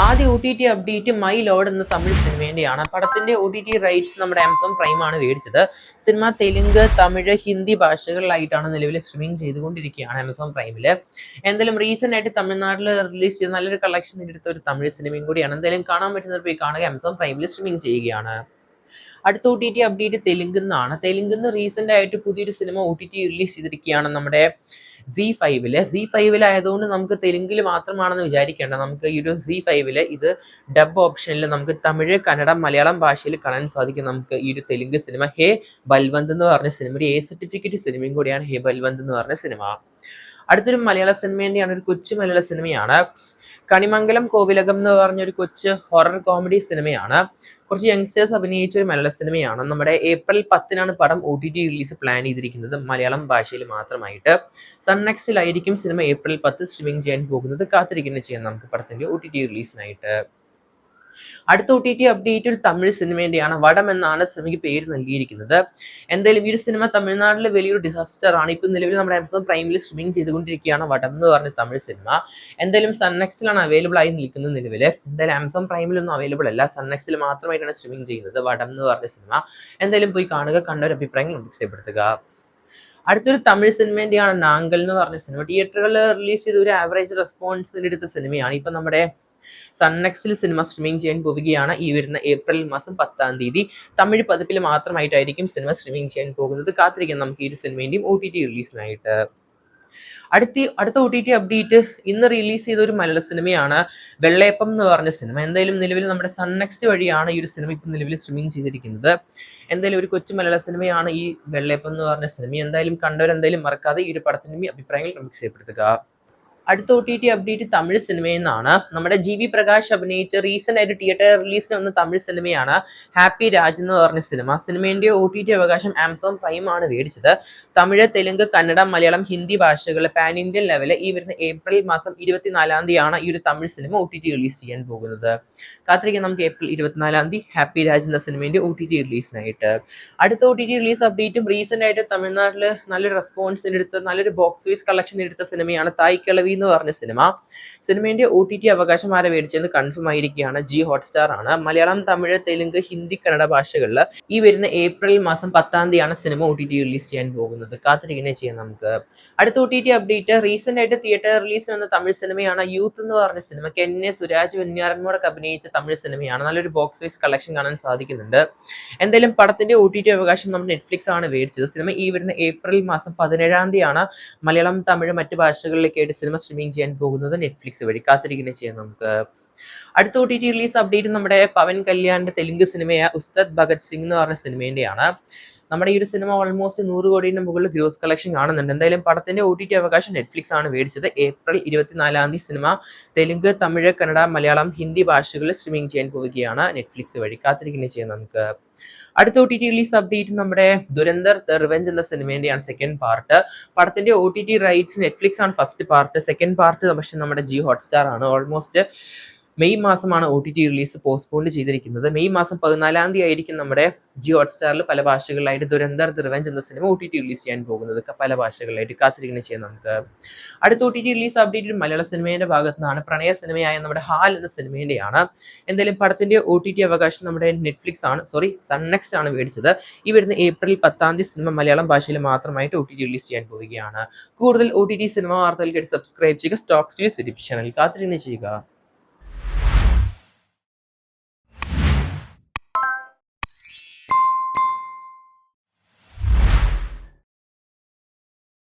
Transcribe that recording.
ആദ്യ OTT update my lord എന്ന തമിഴ് സിനിമേന്റെയാണ്. പടത്തിന്റെ OTT റൈറ്റ്സ് നമ്മുടെ ആമസോൺ പ്രൈം ആണ് മേടിച്ചത്. സിനിമ തെലുങ്ക്, തമിഴ്, ഹിന്ദി ഭാഷകളിലായിട്ടാണ് നിലവിൽ സ്ട്രീമിംഗ് ചെയ്തുകൊണ്ടിരിക്കുകയാണ് ആമസോൺ പ്രൈമില്. എന്തായാലും റീസെന്റ് ആയിട്ട് തമിഴ്നാട്ടിൽ റിലീസ് ചെയ്ത നല്ലൊരു കളക്ഷൻ എടുത്ത ഒരു തമിഴ് സിനിമയും കൂടിയാണ്. എന്തായാലും കാണാൻ പറ്റുന്നവർ പോയി കാണുക. ആമസോൺ പ്രൈമിൽ സ്ട്രീമിംഗ് ചെയ്യുകയാണ്. അടുത്ത OTT അപ്ഡേറ്റ് തെലുങ്കുന്നാണ്. തെലുങ്കുന്ന് റീസെന്റ് ആയിട്ട് പുതിയൊരു സിനിമ OTT റിലീസ് ചെയ്തിരിക്കുകയാണ് നമ്മുടെ Z5 ആയതുകൊണ്ട് നമുക്ക് തെലുങ്കിൽ മാത്രമാണെന്ന് വിചാരിക്കേണ്ട. നമുക്ക് ഈ ഒരു Z5 ഇത് ഡബ് ഓപ്ഷനിൽ നമുക്ക് തമിഴ്, കന്നഡ, മലയാളം ഭാഷയിൽ കാണാൻ സാധിക്കും. നമുക്ക് ഈ ഒരു തെലുങ്ക് സിനിമ ഹേ ബൽവന്ത് എന്ന് പറഞ്ഞ സിനിമ, ഒരു സർട്ടിഫിക്കറ്റ് സിനിമയും കൂടിയാണ് ഹേ ബൽവന്ത് എന്ന് പറഞ്ഞ സിനിമ. അടുത്തൊരു മലയാള സിനിമേന്റെയാണ്, ഒരു കൊച്ചു മലയാള സിനിമയാണ്. കണിമംഗലം കോവിലകം എന്ന് പറഞ്ഞൊരു കൊച്ചു ഹൊറർ കോമഡി സിനിമയാണ്. കുറച്ച് യങ്സ്റ്റേഴ്സ് അഭിനയിച്ച ഒരു മലയാള സിനിമയാണ്. നമ്മുടെ ഏപ്രിൽ 10 പടം OTT റിലീസ് പ്ലാൻ ചെയ്തിരിക്കുന്നത്, മലയാളം ഭാഷയിൽ മാത്രമായിട്ട്. സൺനെക്സ്റ്റിലായിരിക്കും സിനിമ ഏപ്രിൽ 10 സ്ട്രീമിംഗ് ചെയ്യാൻ പോകുന്നത്. കാത്തിരിക്കുന്നത് ചെയ്യാം നമുക്ക് പടത്തിന്റെ OTT റിലീസിനായിട്ട്. അടുത്ത OTT അപ്ഡേറ്റ് ഒരു തമിഴ് സിനിമേന്റെയാണ്. വടം എന്നാണ് സിനിമയ്ക്ക് പേര് നൽകിയിരിക്കുന്നത്. എന്തായാലും ഈ ഒരു സിനിമ തമിഴ്നാട്ടിൽ വലിയൊരു ഡിസാസ്റ്റർ ആണ്. ഇപ്പൊ നിലവിൽ നമ്മുടെ ആമസോൺ പ്രൈമിൽ സ്ട്രീമിംഗ് ചെയ്തുകൊണ്ടിരിക്കുകയാണ് വടം എന്ന് പറഞ്ഞ തമിഴ് സിനിമ. എന്തായാലും സൺനെക്സ്റ്റിലാണ് അവൈലബിൾ ആയി നിൽക്കുന്നത് നിലവിൽ. എന്തായാലും ആമസോൺ പ്രൈമിലൊന്നും അവൈലബിൾ അല്ല, സൺനെക്സ്റ്റിൽ മാത്രമായിട്ടാണ് സ്ട്രീമിംഗ് ചെയ്യുന്നത് വടം എന്ന് പറഞ്ഞ സിനിമ. എന്തായാലും പോയി കാണുക, കണ്ടൊരു അഭിപ്രായങ്ങൾ രേഖപ്പെടുത്തുക. അടുത്തൊരു തമിഴ് സിനിമേന്റെയാണ് നാങ്കൽ എന്ന് പറഞ്ഞ സിനിമ. തിയേറ്ററുകളിൽ റിലീസ് ചെയ്ത ഒരു ആവറേജ് റെസ്പോൺസിൽ എടുത്ത സിനിമയാണ്. ഇപ്പൊ നമ്മുടെ സൺനെക്സ്റ്റിൽ സിനിമ സ്ട്രീമിംഗ് ചെയ്യാൻ പോവുകയാണ്. ഈ വരുന്ന ഏപ്രിൽ മാസം 10 തമിഴ് പതിപ്പിൽ മാത്രമായിട്ടായിരിക്കും സിനിമ സ്ട്രീമിംഗ് ചെയ്യാൻ പോകുന്നത്. കാത്തിരിക്കാം നമുക്ക് ഈ ഒരു സിനിമേന്റെയും OTT റിലീസിനായിട്ട്. അടുത്ത OTT അപ്ഡേറ്റ് ഇന്ന് റിലീസ് ചെയ്ത ഒരു മലയാള സിനിമയാണ് വെള്ളയപ്പം എന്ന് പറഞ്ഞ സിനിമ. എന്തായാലും നിലവിൽ നമ്മുടെ സൺനെക്സ്റ്റ് വഴിയാണ് ഈ ഒരു സിനിമ ഇപ്പം നിലവിൽ സ്ട്രീമിംഗ് ചെയ്തിരിക്കുന്നത്. എന്തായാലും ഒരു കൊച്ചു മലയാള സിനിമയാണ് ഈ വെള്ളയപ്പം എന്ന് പറഞ്ഞ സിനിമ. എന്തായാലും കണ്ടവരെന്തായാലും മറക്കാതെ ഈ ഒരു പടത്തിന്റെ അഭിപ്രായങ്ങൾ നമുക്ക് രേഖപ്പെടുത്തുക. അടുത്ത OTT അപ്ഡേറ്റ് തമിഴ് സിനിമയിൽ നിന്നാണ്. നമ്മുടെ GV പ്രകാശ് അഭിനയിച്ച റീസെന്റ് ആയിട്ട് തിയേറ്റർ റിലീസിന് വന്ന തമിഴ് സിനിമയാണ് ഹാപ്പി രാജ് എന്ന് പറഞ്ഞ സിനിമ. സിനിമേന്റെ OTT അവകാശം ആമസോൺ പ്രൈം ആണ് മേടിച്ചത്. തമിഴ്, തെലുങ്ക്, കന്നഡ, മലയാളം, ഹിന്ദി ഭാഷകളിൽ പാൻ ഇന്ത്യൻ ലെവല് ഈ വരുന്ന ഏപ്രിൽ മാസം 24 ഈ ഒരു തമിഴ് സിനിമ OTT റിലീസ് ചെയ്യാൻ പോകുന്നത്. കാത്തിരിക്കാൻ നമുക്ക് ഏപ്രിൽ 24 ഹാപ്പി രാജ് എന്ന സിനിമേന്റെ OTT റിലീസിനായിട്ട്. അടുത്ത OTT റിലീസ് അപ്ഡേറ്റും റീസെന്റ് ആയിട്ട് തമിഴ്നാട്ടിൽ നല്ലൊരു റെസ്പോൺസിന് എടുത്ത നല്ലൊരു ബോക്സ് ഓഫീസ് കളക്ഷൻ എടുത്ത സിനിമയാണ് തായ് കിളവി എന്ന് പറഞ്ഞ സിനിമേന്റെ OTT അവകാശം ആരെ മേടിച്ചെന്ന് കൺഫേം ആയിരിക്കുകയാണ്. Jio Hotstar ആണ്. മലയാളം, തമിഴ്, തെലുങ്ക്, ഹിന്ദി, കന്നഡ ഭാഷകളിൽ ഈ വരുന്ന ഏപ്രിൽ മാസം 10 സിനിമ OTT റിലീസ് ചെയ്യാൻ പോകുന്നത്. കാത്തിരിക്കുന്നത് ചെയ്യാം നമുക്ക്. അടുത്ത OTT അപ്ഡേറ്റ് റീസെന്റ് ആയിട്ട് തിയേറ്റർ റിലീസ് വന്ന തമിഴ് സിനിമയാണ് യൂത്ത് എന്ന് പറഞ്ഞ സിനിമ. കെന്നെ സുരാജ് വെഞ്ഞാറന്മോടൊക്കെ അഭിനയിച്ച തമിഴ് സിനിമയാണ്. നല്ലൊരു ബോക്സ് ഓഫീസ് കളക്ഷൻ കാണാൻ സാധിക്കുന്നുണ്ട്. എന്തായാലും പടത്തിന്റെ OTT അവകാശം നമ്മുടെ നെറ്റ്ഫ്ലിക്സ് ആണ് മേടിച്ചത്. സിനിമ ഈ വരുന്ന ഏപ്രിൽ മാസം 17 മലയാളം, തമിഴ്, മറ്റ് ഭാഷകളിലേക്കായിട്ട് സിനിമ സ്ട്രീമിംഗ് ചെയ്യാൻ പോകുന്നത് നെറ്റ്ഫ്ലിക്സ് വഴി. കാത്തിരിക്കുന്നത് ചെയ്യാം നമുക്ക്. അടുത്ത OTT റിലീസ് അപ്ഡേറ്റ് നമ്മുടെ പവൻ കല്യാണിന്റെ തെലുങ്ക് സിനിമയായ ഉസ്താദ് ഭഗത് സിംഗ് എന്ന് പറഞ്ഞ സിനിമേന്റെയാണ്. നമ്മുടെ ഈ ഒരു സിനിമ ഓൾമോസ്റ്റ് 100 കോടിയുടെ മുകളിൽ ഗ്രോസ് കളക്ഷൻ കാണുന്നുണ്ട്. എന്തായാലും പടത്തിന്റെ OTT അവകാശം നെറ്റ്ഫ്ലിക്സ് ആണ് മേടിച്ചത്. ഏപ്രിൽ 24 സിനിമ തെലുങ്ക്, തമിഴ്, കന്നഡ, മലയാളം, ഹിന്ദി ഭാഷകളിൽ സ്ട്രീമിംഗ് ചെയ്യാൻ പോവുകയാണ് നെറ്റ്ഫ്ലിക്സ് വഴി. കാത്തിരിക്കുന്നത് ചെയ്യാം നമുക്ക്. അടുത്ത OTT റിലീസ് അപ്ഡേറ്റ് നമ്മുടെ ദുരന്തർ ദ റിവെഞ്ച് എന്ന സിനിമേന്റെയാണ് സെക്കൻഡ് പാർട്ട്. പടത്തിന്റെ OTT റൈറ്റ്സ് നെറ്റ്ഫ്ലിക്സ് ആണ് ഫസ്റ്റ് പാർട്ട്. സെക്കൻഡ് പാർട്ട് പക്ഷെ നമ്മുടെ Jio Hotstar ആണ്. ഓൾമോസ്റ്റ് മെയ് മാസമാണ് OTT റിലീസ് പോസ്റ്റ്പോൺ ചെയ്തിരിക്കുന്നത്. മെയ് മാസം 14 ആയിരിക്കും നമ്മുടെ Jio Hotstarൽ പല ഭാഷകളിലായിട്ട് ദുരന്തർ ദ റിവെഞ്ച് എന്ന സിനിമ OTT റിലീസ് ചെയ്യാൻ പോകുന്നത്. പല ഭാഷകളിലായിട്ട് കാത്തിരിക്കുന്നത് ചെയ്യാം നമുക്ക്. അടുത്ത OTT റിലീസ് അപ്ഡേറ്റ് മലയാള സിനിമയുടെ ഭാഗത്തു നിന്നാണ്. പ്രണയ സിനിമയായ നമ്മുടെ ഹാൽ എന്ന സിനിമേന്റെയാണ്. എന്തായാലും പടത്തിന്റെ OTT അവകാശം നമ്മുടെ നെറ്റ്ഫ്ലിക്സ് ആണ്, സൺനെക്സ്റ്റ് ആണ് മേടിച്ചത്. ഈ വരുന്ന ഏപ്രിൽ 10 സിനിമ മലയാളം ഭാഷയിൽ മാത്രമായിട്ട് OTT റിലീസ് ചെയ്യാൻ പോവുകയാണ്. കൂടുതൽ OTT സിനിമ വാർത്തകൾക്ക് സബ്സ്ക്രൈബ് ചെയ്യുക. Stocks YouTube channel. കാത്തിരിക്കുന്നത് ചെയ്യുക.